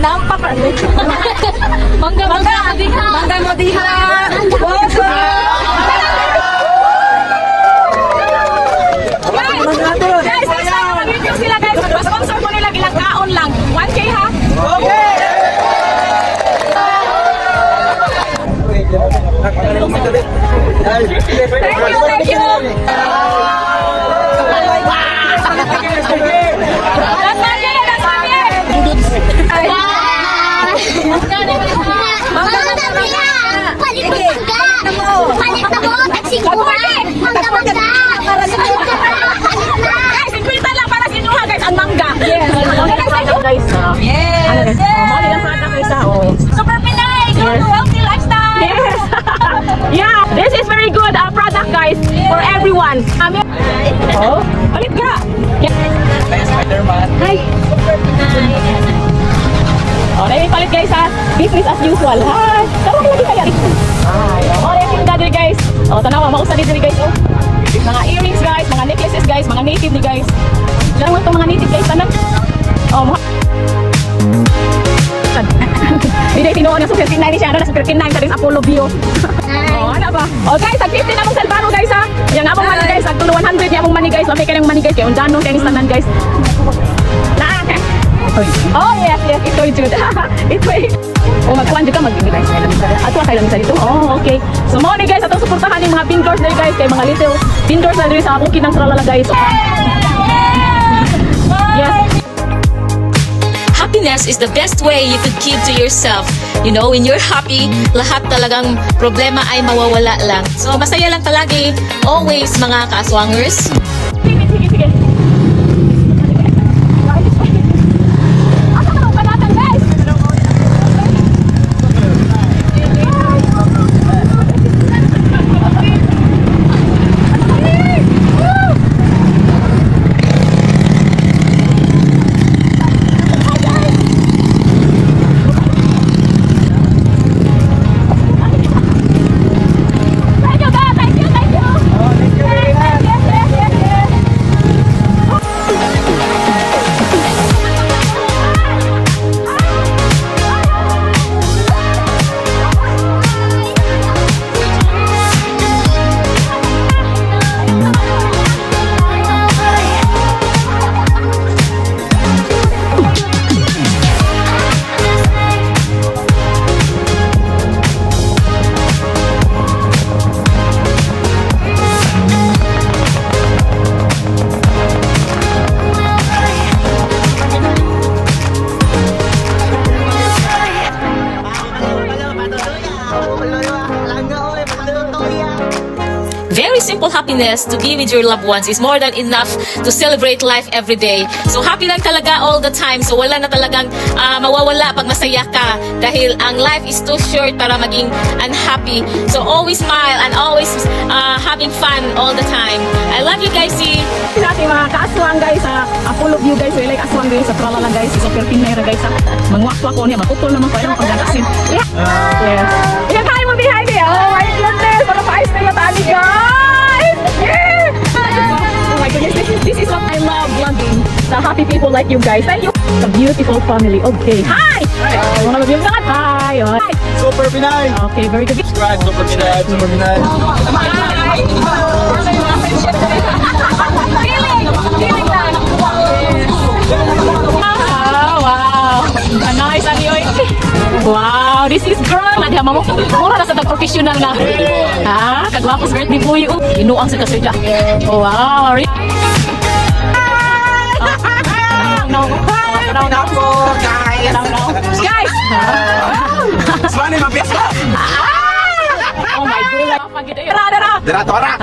nampak. Mangga Modiha. Mangga Modiha. Guys, mag-review sila guys. Mag-sponsor mo nila ilang kaon lang. 1K ha? Okay! Thank you! Super Pinay! Go to healthy lifestyle! Yes! Yeah! This is very good product guys for everyone. Oh, palit ka! Spider-Man. Hi! Super Pinay! Oh, dahil palit guys ha. Business as usual. Hi! Tawag lagi kaya. Ay, oh, yung daddy guys. Oh, tanawa, mausa dito guys. Oh. Mga earrings guys, mga necklaces guys, mga native ni guys. Ilan mo itong mga native guys, tanang? Oh, hindi tinuon na Super Pinay ni siya. Ano na Super Pinay sa rin sa Apollo View. Oh, ano ba? Oh guys, tag-50 na mong salbano guys ha. Yan among money guys, tag-100 yan among money guys. Mamay ka ng money guys. Kaya undanon kayo ni tanan guys. Oh yes, yes, ito yun. Ito yun. Oh, magkuhan dito, mag-ibig guys. Ato kayo lang sa dito. Oh, okay. So mo ni guys, atong suportahan yung mga vendors na guys. Kay mga little vendors na rin sa akong kinang tralala guys. Yes. Happiness is the best way you could keep to yourself. You know, when you're happy, lahat talagang problema ay mawawala lang. So, masaya lang palagi. Always, mga kaaswangers. Sige, sige, sige. Very simple happiness to be with your loved ones is more than enough to celebrate life every day. So happy lang talaga all the time. So wala na talagang mawawala pag masaya ka dahil ang life is too short para maging unhappy. So always smile and always having fun all the time. I love you guys. See natin mga kaaswang guys sa Apollo View guys. Like aswang guys sa Tralala guys. Sa Super Pinay guys ha. Mangwakwa ko niya. Matutol naman ko. Ayun ang pagdadasin. Yeah. Yes. Iyan kain mo behind me. Oh my goodness. Para pa-ice na yung tani guys. Yeah. Oh my goodness. This is what I love vlogging. The happy people like you guys. Thank you. The beautiful family. Okay. Hi. Mga mag-view na hi. Hi. Super Pinay. Okay. Very good. Subscribe. Super Pinay. Super Pinay. Hi. Feeling lang. Wow. Nice ani oy. Wow, this is girl. Nadya mo. Mura na sa professional na. Ha? Kagwapos birthday boy. Inuang sa kasudya. Wow. No po, guys. Guys. Swani mabiyasa. Oh my God. Dara tora.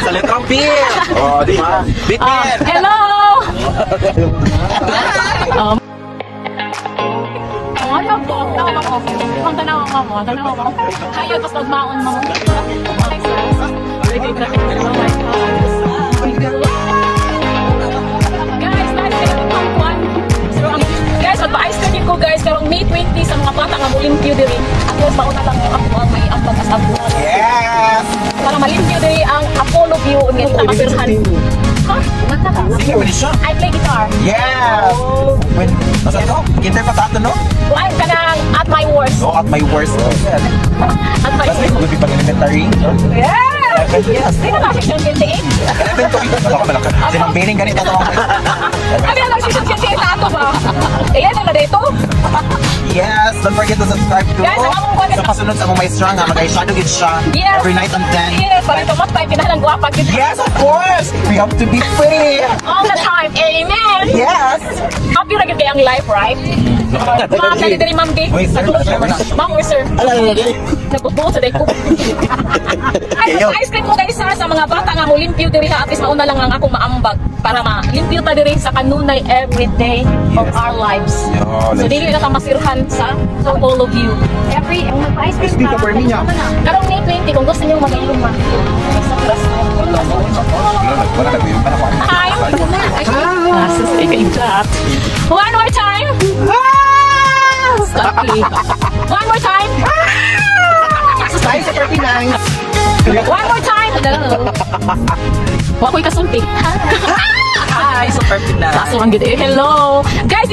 Sa letrang P. Oh, di ba? Bitbit. Hello. Ano po? Ang tanaw mo. Hayo pas magmaon mo. Guys, advice kami ko guys karong May 20 sa mga bata nga mulimpyo diri. Ako mauna lang ako ang may ambag as abuan. Yes. Para malimpyo diri ang Apollo View nga kita mapirhan. Ha? Kumanta ka. Sige, pwede siya. I play guitar. Yes! When, nasa to? Kinder pa tato, no? Kuhaan ka ng At My Worst. No, at my worst. At My That's Worst. like, would be pang-elementary. Yes! Yes! Sino na section 28? 11 to 8. Malaka, malaka. Si Ma'am Bening, ganito to. Ano yung section 28 na ato ba? Ayan na na dito. Yes! Don't forget to subscribe to. Guys, ang among So, pasunod sa among maestra nga, mag-eyeshadow gid siya. Yes. Every night and 10. Yes, pag ito mas tayo, pinahalang guwapa. Yes, of course! We have to be free! All the time. Amen! Yes! Happy na gid kayang life, right? Ma'am, nalidiri Ma'am D. Wait, sir. Ma'am or sir? Nagbubuo sa day ko. Ay, ice cream ko guys ha, sa mga bata nga mo limpyo diri ha, at least mauna lang ang akong maambag para ma-limpyo ta diri sa kanunay everyday of our lives. So dili na ka masirhan sa all of you. Every ice cream ka. Karong May 20 kung gusto niyo mag-inom ma. Sa class. Wala na ba yun? Hi. One more time. Stucky. One more time. Size 39. One more time. Wa ko'y kasulti. Hi, so perfect na. Kaso ang gid. Hello. Guys,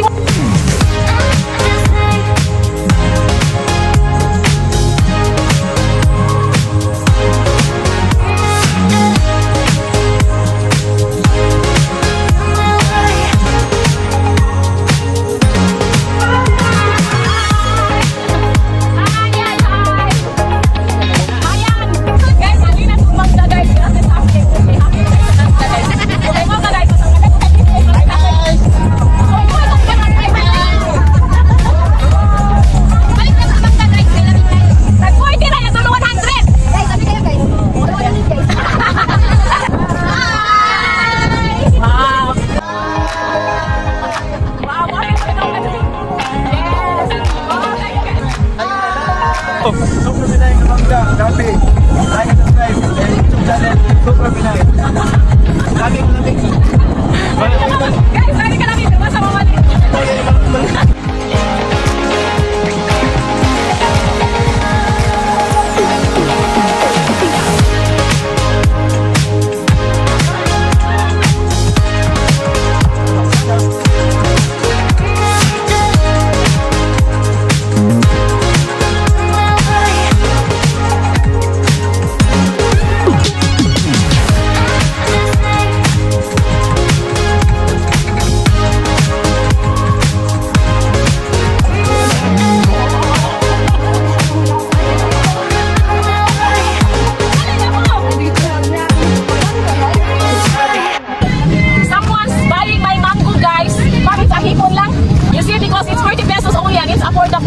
Super Pinay na mangga, dati. Like and subscribe. YouTube channel, Super Pinay. Laging. guys, lagi ka namin. Basta mamali.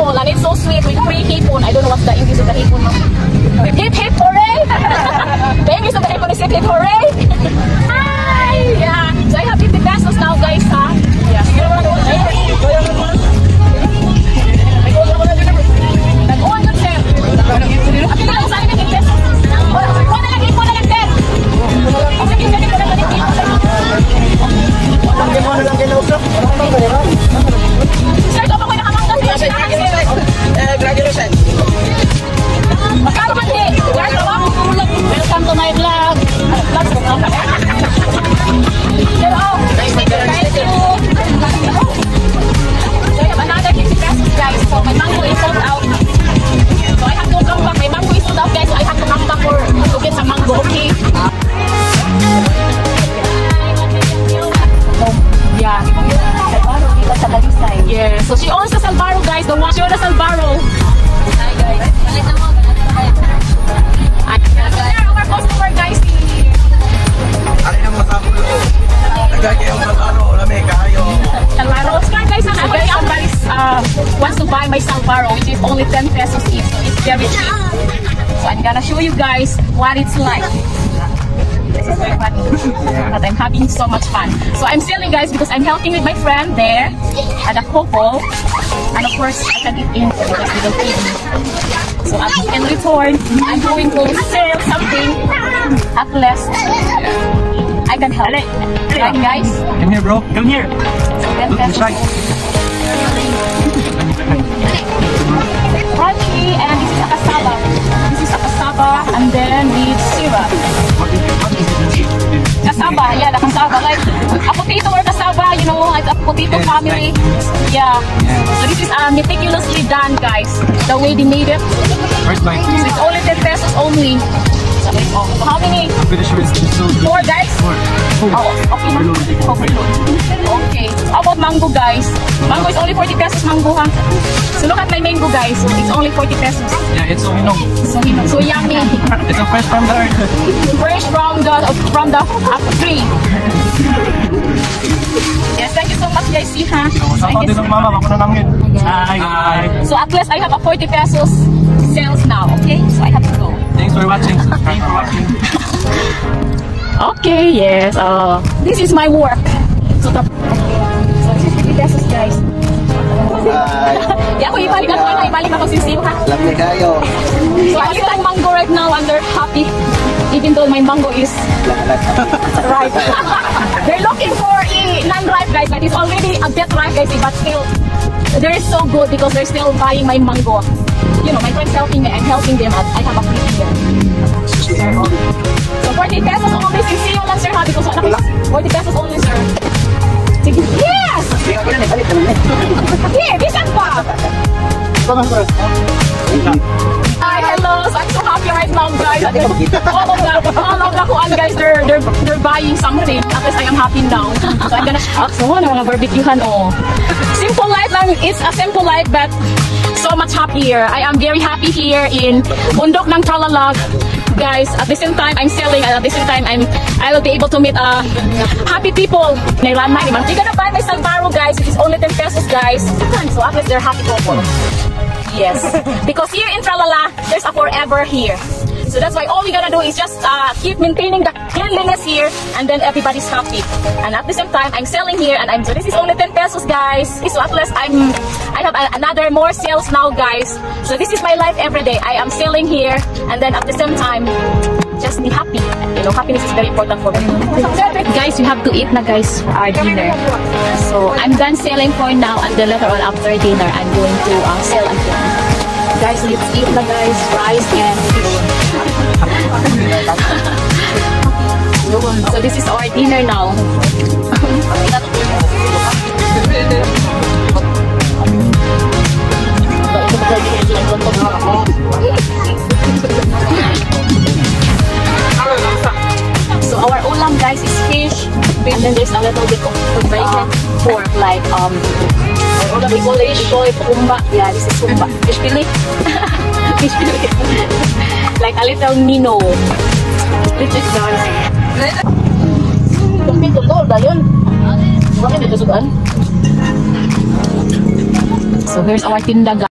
And it's so sweet with free hipon. I don't know what's the English of the hipon. Hip hip hooray! The English of the hipon is hip hip hooray! Hi! Yeah. So I have 50 pesos now guys ha. Yeah. Nag-uwan yun sir. At ito lang sa akin yung pesos. Wala lang hipon na lang sir. Sige, sige ko lang hipon. Sir, ito pa ko nakamangga sir. Graduation. Magkano man di? Welcome to my vlog. Hello. Thank you. So I have another 50 pesos guys. So my mango is sold out. So I have to come back. My mango is sold out guys. So I have to come back to get some mango. Okay. Yeah. Yeah. So she owns the Salvaro guys. The one. Show the Salvaro. Hi guys. Our customer guys. Ano yung masakulo? Nagkakayong masaro. Lamig kayo. Salvaro. Oscar guys, guys wants to buy my Salvaro which is only 10 pesos each. So it's very cheap. So I'm gonna show you guys what it's like. This is very funny. But I'm having so much fun. So I'm selling guys because I'm helping with my friend there at the Coco. And of course I can eat in because we don't eat. So in return, I'm going to sell something at least I can help. Right guys? Come here bro. Come here. So 10 pesos. Crunchy and this is a cassava. This is a cassava and then with syrup. Cassava, yeah, the cassava. Like Filipino family. Yeah. So this is meticulously done, guys. The way they made it. First bite. So it's only 10 pesos only. So how many? Pretty sure it's so good. 4, guys? 4. Oh, okay. Okay. How about mango, guys? Mango is only 40 pesos, mango, ha? So look at my mango, guys. So it's only 40 pesos. Yeah, it's so So yummy. It's a fresh from the earth. Fresh from the tree. Yes, thank you so much, guys. See, ha? Sama din ng mama, ako na lang yun. Hi. So at least I have a 40 pesos sales now, okay? So I have to go. Thanks for watching. Subscribe for watching. Okay, yes. This is my work. So this is 50 pesos, guys. Di ako ibalik ako sisiyo, ha? Lamig kayo. So I eat mango right now and they're happy. Even though my mango is ripe. They're looking for a non-ripe, guys, but it's already a bit ripe, guys, but still, they're so good because they're still buying my mango. You know, my friends helping me, I'm helping them, and I have a free here. So 40 pesos only, sisiyo lang, sir, ha? Because 40 pesos only, sir. Sige. Yes! Here, bisan pa! Hi, hello. So I'm so happy right now, guys. All of the kuan, guys, they're buying something. At least I am happy now. So I'm gonna so mga barbecuehan, oh. Simple life lang. It's a simple life, but so much happier. I am very happy here in Bundok ng Tralalag. Guys, at the same time I'm selling, and at the same time I will be able to meet happy people. Nailana, you're gonna buy my Salvaro, guys. It is only 10 pesos, guys. So at least they're happy people. Yes, because here in Tralala, there's a forever here. So that's why all we gotta do is just keep maintaining the cleanliness here, and then everybody's happy. And at the same time, I'm selling here, and so this is only 10 pesos, guys. So at least I have another more sales now, guys. So this is my life every day. I am selling here, and then at the same time, just be happy. You know, happiness is very important for me. Guys, you have to eat na, guys, for our dinner. So I'm done selling for now, and then later on after dinner, I'm going to sell again. Guys, let's eat na, guys. Rice and so this is our dinner now. So our ulam, guys, is fish, and then there's a little bit of pork, like we call it kumba. Yeah, this is kumba. Fish fillet. Fish fillet. Like a little Nino. This is nice. So here's our tindaga.